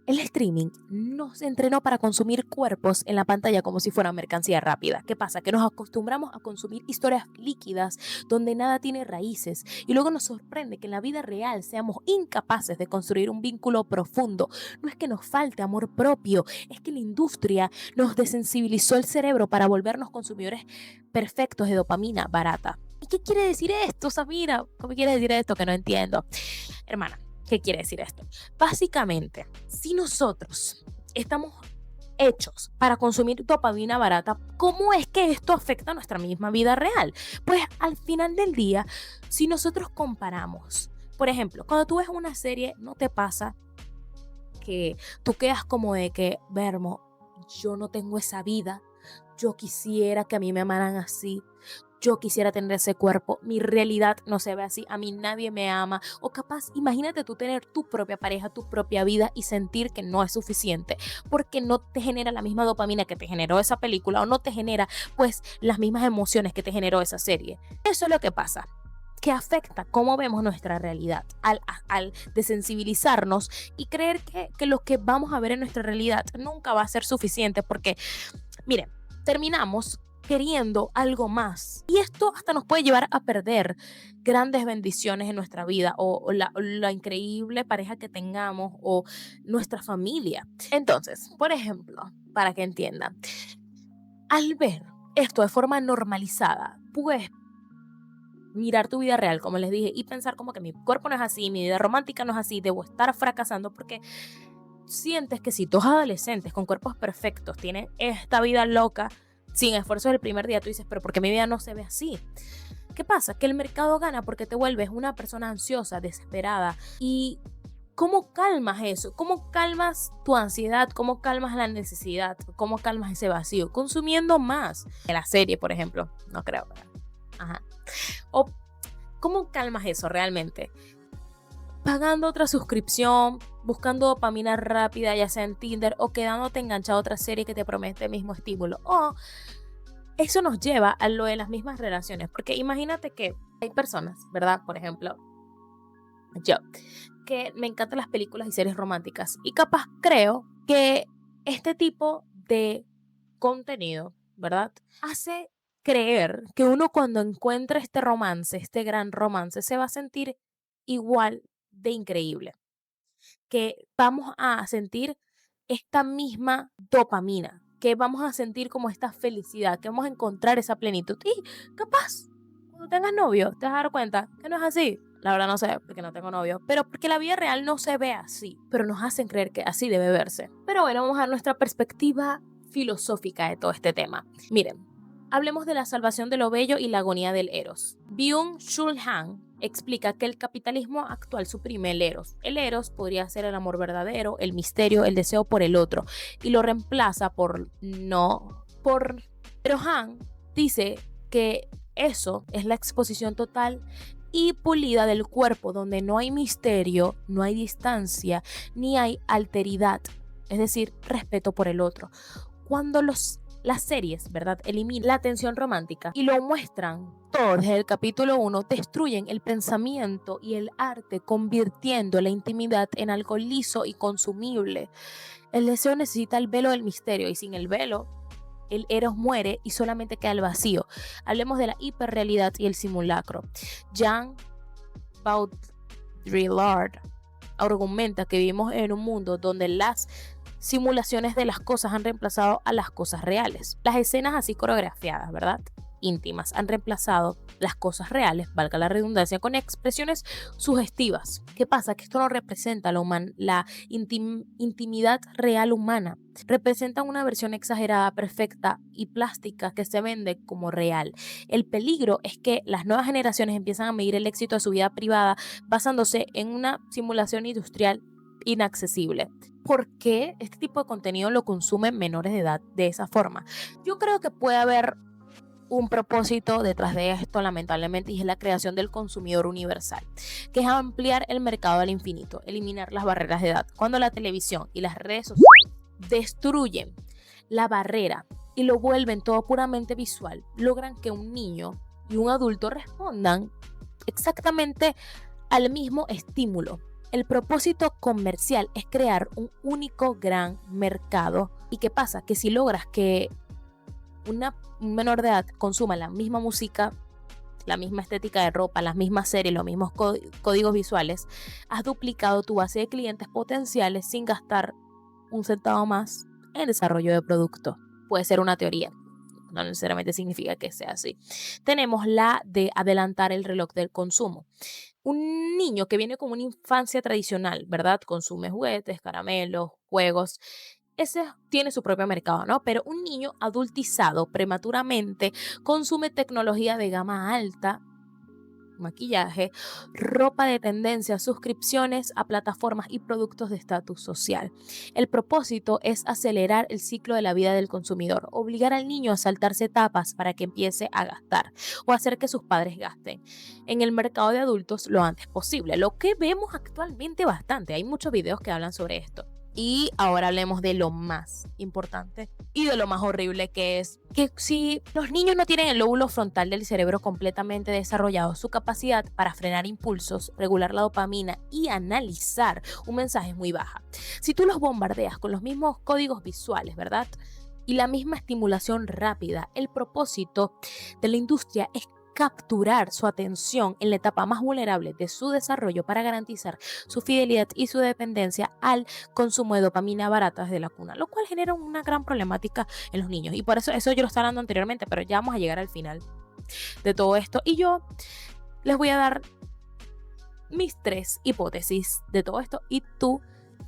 el streaming nos entrenó para consumir cuerpos en la pantalla como si fuera mercancía rápida. ¿Qué pasa? Que nos acostumbramos a consumir historias líquidas donde nada tiene raíces y luego nos sorprende que en la vida real seamos incapaces de construir un vínculo profundo. No es que nos falte amor propio, es que la industria nos desensibilizó el cerebro para volvernos consumidores perfectos de dopamina barata. ¿Y qué quiere decir esto, Samira? ¿Cómo quiere decir esto que no entiendo? Hermana, ¿qué quiere decir esto? Básicamente, si nosotros estamos hechos para consumir dopamina barata, ¿cómo es que esto afecta a nuestra misma vida real? Pues al final del día, si nosotros comparamos, por ejemplo, cuando tú ves una serie, ¿no te pasa que tú quedas como de que, Vermo, yo no tengo esa vida, yo quisiera que a mí me amaran así, yo quisiera tener ese cuerpo, mi realidad no se ve así, a mí nadie me ama, o capaz, imagínate tú tener tu propia pareja, tu propia vida y sentir que no es suficiente, porque no te genera la misma dopamina que te generó esa película o no te genera pues las mismas emociones que te generó esa serie. Eso es lo que pasa, que afecta cómo vemos nuestra realidad al desensibilizarnos y creer que lo que vamos a ver en nuestra realidad nunca va a ser suficiente porque, miren, terminamos queriendo algo más. Y esto hasta nos puede llevar a perder grandes bendiciones en nuestra vida o la increíble pareja que tengamos o nuestra familia. Entonces, por ejemplo, para que entiendan, al ver esto de forma normalizada, pues mirar tu vida real, como les dije, y pensar como que mi cuerpo no es así, mi vida romántica no es así, debo estar fracasando porque sientes que si dos adolescentes con cuerpos perfectos tienen esta vida loca, sin esfuerzo del primer día, tú dices, pero ¿por qué mi vida no se ve así? ¿Qué pasa? Que el mercado gana porque te vuelves una persona ansiosa, desesperada. ¿Y cómo calmas eso? ¿Cómo calmas tu ansiedad? ¿Cómo calmas la necesidad? ¿Cómo calmas ese vacío? Consumiendo más. En la serie, por ejemplo. No creo. Ajá. O ¿cómo calmas eso realmente? Pagando otra suscripción, buscando dopamina rápida, ya sea en Tinder, o quedándote enganchado a otra serie que te promete el mismo estímulo. O eso nos lleva a lo de las mismas relaciones, porque imagínate que hay personas, ¿verdad? Por ejemplo, yo, que me encantan las películas y series románticas, y capaz creo que este tipo de contenido, ¿verdad? Hace creer que uno cuando encuentra este romance, este gran romance, se va a sentir igual de increíble, que vamos a sentir esta misma dopamina, que vamos a sentir como esta felicidad, que vamos a encontrar esa plenitud. Y capaz, cuando tengas novio, te vas a dar cuenta que no es así. La verdad no sé, porque no tengo novio, pero porque la vida real no se ve así, pero nos hacen creer que así debe verse. Pero bueno, vamos a ver nuestra perspectiva filosófica de todo este tema. Miren, hablemos de la salvación de lo bello y la agonía del eros. Byung-Chul Han explica que el capitalismo actual suprime el eros. El eros podría ser el amor verdadero, el misterio, el deseo por el otro, y lo reemplaza por no por... Pero Han dice que eso es la exposición total y pulida del cuerpo, donde no hay misterio, no hay distancia, ni hay alteridad, es decir, respeto por el otro. Cuando las series, ¿verdad?, eliminan la tensión romántica y lo muestran todo desde el capítulo 1, destruyen el pensamiento y el arte, convirtiendo la intimidad en algo liso y consumible. El deseo necesita el velo del misterio, y sin el velo, el eros muere y solamente queda el vacío. Hablemos de la hiperrealidad y el simulacro. Jean Baudrillard argumenta que vivimos en un mundo donde las simulaciones de las cosas han reemplazado a las cosas reales. Las escenas así coreografiadas, ¿verdad?, íntimas, han reemplazado las cosas reales, valga la redundancia, con expresiones sugestivas. ¿Qué pasa? Que esto no representa la intimidad real humana. Representa una versión exagerada, perfecta y plástica que se vende como real. El peligro es que las nuevas generaciones empiezan a medir el éxito de su vida privada basándose en una simulación industrial inaccesible. ¿Por qué este tipo de contenido lo consumen menores de edad de esa forma? Yo creo que puede haber un propósito detrás de esto, lamentablemente, y es la creación del consumidor universal, que es ampliar el mercado al infinito, eliminar las barreras de edad. Cuando la televisión y las redes sociales destruyen la barrera y lo vuelven todo puramente visual, logran que un niño y un adulto respondan exactamente al mismo estímulo. El propósito comercial es crear un único gran mercado. ¿Y qué pasa? Que si logras que un menor de edad consuma la misma música, la misma estética de ropa, las mismas series, los mismos códigos visuales, has duplicado tu base de clientes potenciales sin gastar un centavo más en desarrollo de producto. Puede ser una teoría, no necesariamente significa que sea así. Tenemos la de adelantar el reloj del consumo. Un niño que viene con una infancia tradicional, ¿verdad?, consume juguetes, caramelos, juegos. Ese tiene su propio mercado, ¿no? Pero un niño adultizado prematuramente consume tecnología de gama alta, maquillaje, ropa de tendencia, suscripciones a plataformas y productos de estatus social. El propósito es acelerar el ciclo de la vida del consumidor, obligar al niño a saltarse etapas para que empiece a gastar o hacer que sus padres gasten en el mercado de adultos lo antes posible, lo que vemos actualmente bastante. Hay muchos videos que hablan sobre esto. Y ahora hablemos de lo más importante y de lo más horrible, que es que si los niños no tienen el lóbulo frontal del cerebro completamente desarrollado, su capacidad para frenar impulsos, regular la dopamina y analizar un mensaje es muy baja. Si tú los bombardeas con los mismos códigos visuales, ¿verdad?, y la misma estimulación rápida, el propósito de la industria es capturar su atención en la etapa más vulnerable de su desarrollo para garantizar su fidelidad y su dependencia al consumo de dopamina barata desde la cuna, lo cual genera una gran problemática en los niños. Y por eso yo lo estaba hablando anteriormente, pero ya vamos a llegar al final de todo esto. Y yo les voy a dar mis 3 hipótesis de todo esto y tú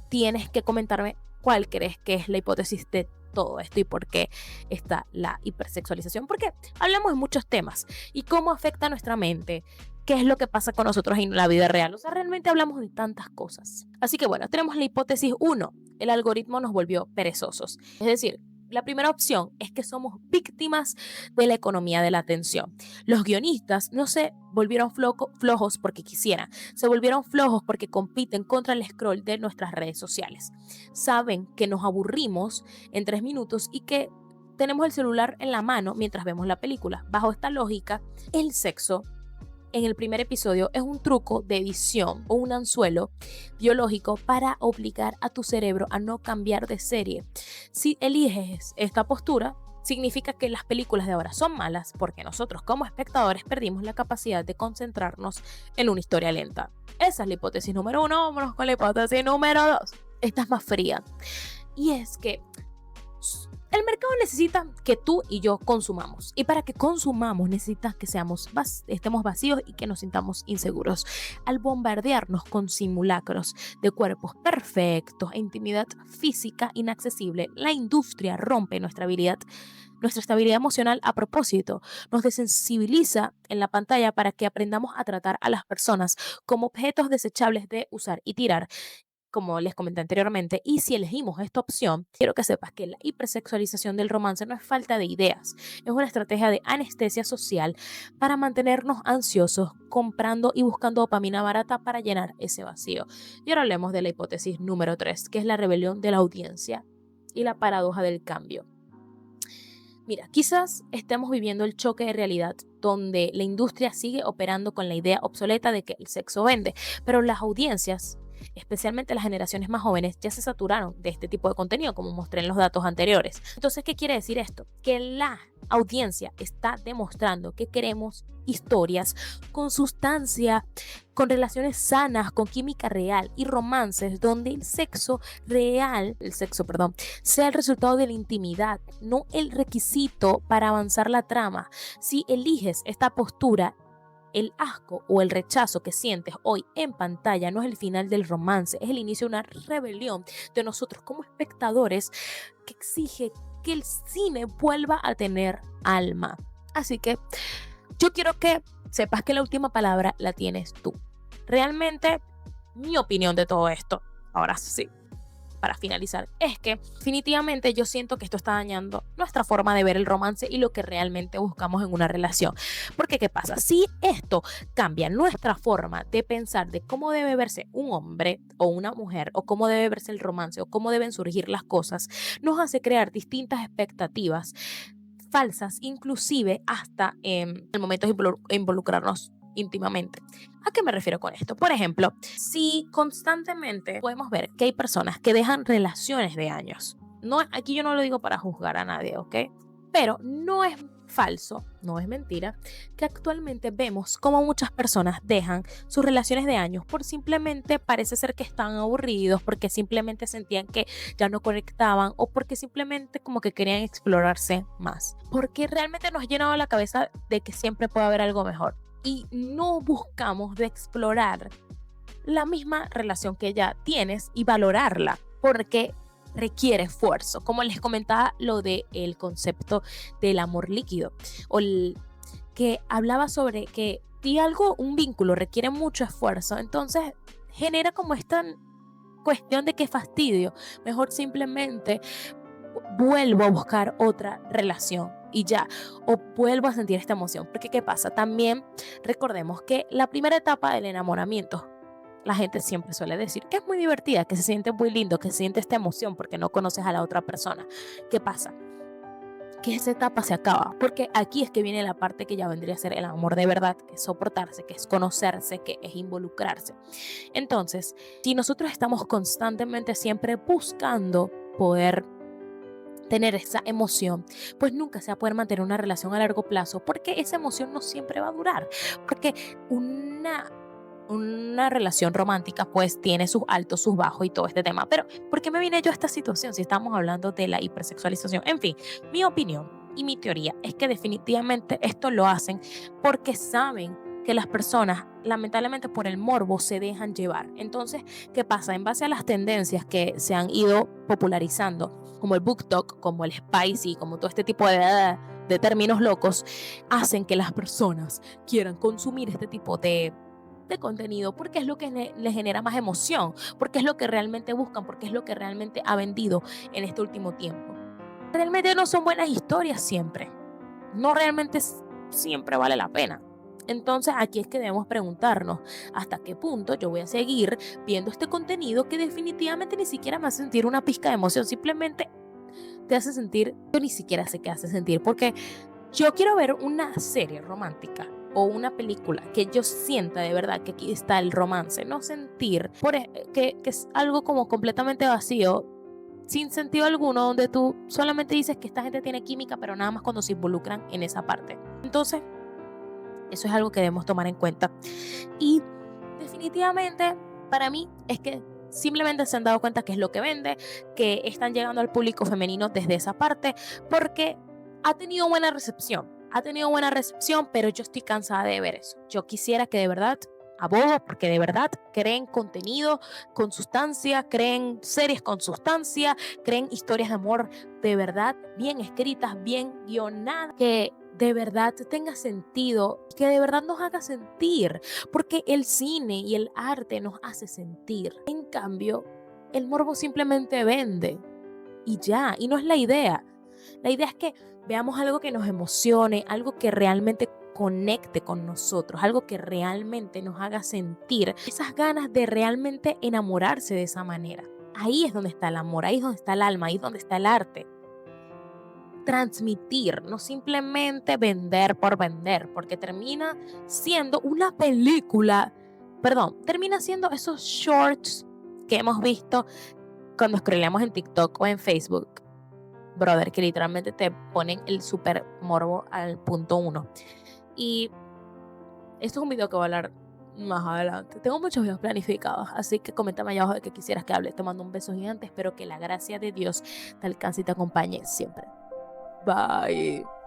tienes que comentarme cuál crees que es la hipótesis de todo esto y por qué está la hipersexualización, porque hablamos de muchos temas y cómo afecta a nuestra mente, qué es lo que pasa con nosotros en la vida real. O sea, realmente hablamos de tantas cosas. Así que bueno, tenemos la hipótesis 1, el algoritmo nos volvió perezosos. Es decir, la primera opción es que somos víctimas de la economía de la atención. Los guionistas no se volvieron flojos porque quisieran, se volvieron flojos porque compiten contra el scroll de nuestras redes sociales. Saben que nos aburrimos en 3 minutos y que tenemos el celular en la mano mientras vemos la película. Bajo esta lógica, el sexo en el primer episodio es un truco de edición o un anzuelo biológico para obligar a tu cerebro a no cambiar de serie. Si eliges esta postura, significa que las películas de ahora son malas porque nosotros como espectadores perdimos la capacidad de concentrarnos en una historia lenta. Esa es la hipótesis número 1. Vámonos con la hipótesis número 2. Esta es más fría. Y es que El mercado necesita que tú y yo consumamos. Y para que consumamos necesita que estemos vacíos y que nos sintamos inseguros. Al bombardearnos con simulacros de cuerpos perfectos e intimidad física inaccesible, la industria rompe nuestra estabilidad emocional a propósito. Nos desensibiliza en la pantalla para que aprendamos a tratar a las personas como objetos desechables de usar y tirar, como les comenté anteriormente. Y si elegimos esta opción, quiero que sepas que la hipersexualización del romance no es falta de ideas, es una estrategia de anestesia social para mantenernos ansiosos, comprando y buscando dopamina barata para llenar ese vacío. Y ahora hablemos de la hipótesis número 3, que es la rebelión de la audiencia y la paradoja del cambio. Mira, quizás estemos viviendo el choque de realidad donde la industria sigue operando con la idea obsoleta de que el sexo vende, pero las audiencias, especialmente las generaciones más jóvenes, ya se saturaron de este tipo de contenido, como mostré en los datos anteriores. Entonces, ¿qué quiere decir esto? Que la audiencia está demostrando que queremos historias con sustancia, con relaciones sanas, con química real y romances donde el sexo, sea el resultado de la intimidad, no el requisito para avanzar la trama. Si eliges esta postura, el asco o el rechazo que sientes hoy en pantalla no es el final del romance, es el inicio de una rebelión de nosotros como espectadores que exige que el cine vuelva a tener alma. Así que yo quiero que sepas que la última palabra la tienes tú. Realmente, mi opinión de todo esto, ahora sí, para finalizar, es que definitivamente yo siento que esto está dañando nuestra forma de ver el romance y lo que realmente buscamos en una relación. Porque ¿qué pasa? Si esto cambia nuestra forma de pensar de cómo debe verse un hombre o una mujer, o cómo debe verse el romance, o cómo deben surgir las cosas, nos hace crear distintas expectativas falsas, inclusive hasta en el momento de involucrarnos íntimamente. ¿A qué me refiero con esto? Por ejemplo, si constantemente podemos ver que hay personas que dejan relaciones de años. No, aquí yo no lo digo para juzgar a nadie, ¿ok? Pero no es falso, no es mentira, que actualmente vemos cómo muchas personas dejan sus relaciones de años por simplemente parece ser que están aburridos, porque simplemente sentían que ya no conectaban o porque simplemente como que querían explorarse más. Porque realmente nos ha llenado la cabeza de que siempre puede haber algo mejor y no buscamos de explorar la misma relación que ya tienes y valorarla, porque requiere esfuerzo. Como les comentaba lo del concepto del amor líquido, o que hablaba sobre que un vínculo requiere mucho esfuerzo, entonces genera como esta cuestión de que fastidio, mejor simplemente vuelvo a buscar otra relación y ya, o vuelvo a sentir esta emoción. Porque ¿qué pasa? También recordemos que la primera etapa del enamoramiento, la gente siempre suele decir que es muy divertida, que se siente muy lindo, que se siente esta emoción porque no conoces a la otra persona. ¿Qué pasa? Que esa etapa se acaba, porque aquí es que viene la parte que ya vendría a ser el amor de verdad, que es soportarse, que es conocerse, que es involucrarse. Entonces, si nosotros estamos constantemente siempre buscando poder tener esa emoción, pues nunca se va a poder mantener una relación a largo plazo, porque esa emoción no siempre va a durar, porque una relación romántica pues tiene sus altos, sus bajos y todo este tema. Pero ¿por qué me vine yo a esta situación si estamos hablando de la hipersexualización? En fin, mi opinión y mi teoría es que definitivamente esto lo hacen porque saben que las personas, lamentablemente por el morbo, se dejan llevar. Entonces, ¿qué pasa? En base a las tendencias que se han ido popularizando, como el BookTok, como el Spicy, como todo este tipo de términos locos, hacen que las personas quieran consumir este tipo de contenido porque es lo que les genera más emoción, porque es lo que realmente buscan, porque es lo que realmente ha vendido en este último tiempo. Realmente no son buenas historias siempre, no realmente siempre vale la pena. Entonces aquí es que debemos preguntarnos hasta qué punto yo voy a seguir viendo este contenido que definitivamente ni siquiera me hace sentir una pizca de emoción, simplemente te hace sentir, yo ni siquiera sé qué hace sentir, porque yo quiero ver una serie romántica o una película que yo sienta de verdad que aquí está el romance, no sentir que es algo como completamente vacío, sin sentido alguno, donde tú solamente dices que esta gente tiene química, pero nada más cuando se involucran en esa parte. Entonces, eso es algo que debemos tomar en cuenta. Y definitivamente, para mí, es que simplemente se han dado cuenta que es lo que vende, que están llegando al público femenino desde esa parte, porque ha tenido buena recepción. Ha tenido buena recepción, pero yo estoy cansada de ver eso. Yo quisiera que de verdad, abogo, porque de verdad creen contenido con sustancia, creen series con sustancia, creen historias de amor de verdad bien escritas, bien guionadas, que de verdad tenga sentido, que de verdad nos haga sentir, porque el cine y el arte nos hace sentir. En cambio, el morbo simplemente vende y ya, y no es la idea. La idea es que veamos algo que nos emocione, algo que realmente conecte con nosotros, algo que realmente nos haga sentir esas ganas de realmente enamorarse de esa manera. Ahí es donde está el amor, ahí es donde está el alma, ahí es donde está el arte. Transmitir, no simplemente vender por vender, porque termina siendo una película, termina siendo esos shorts que hemos visto cuando scrollamos en TikTok o en Facebook, brother, que literalmente te ponen el super morbo al punto 1. Y esto es un video que voy a hablar más adelante. Tengo muchos videos planificados, así que coméntame allá abajo de qué quisieras que hable. Te mando un beso gigante. Espero que la gracia de Dios te alcance y te acompañe siempre. Bye.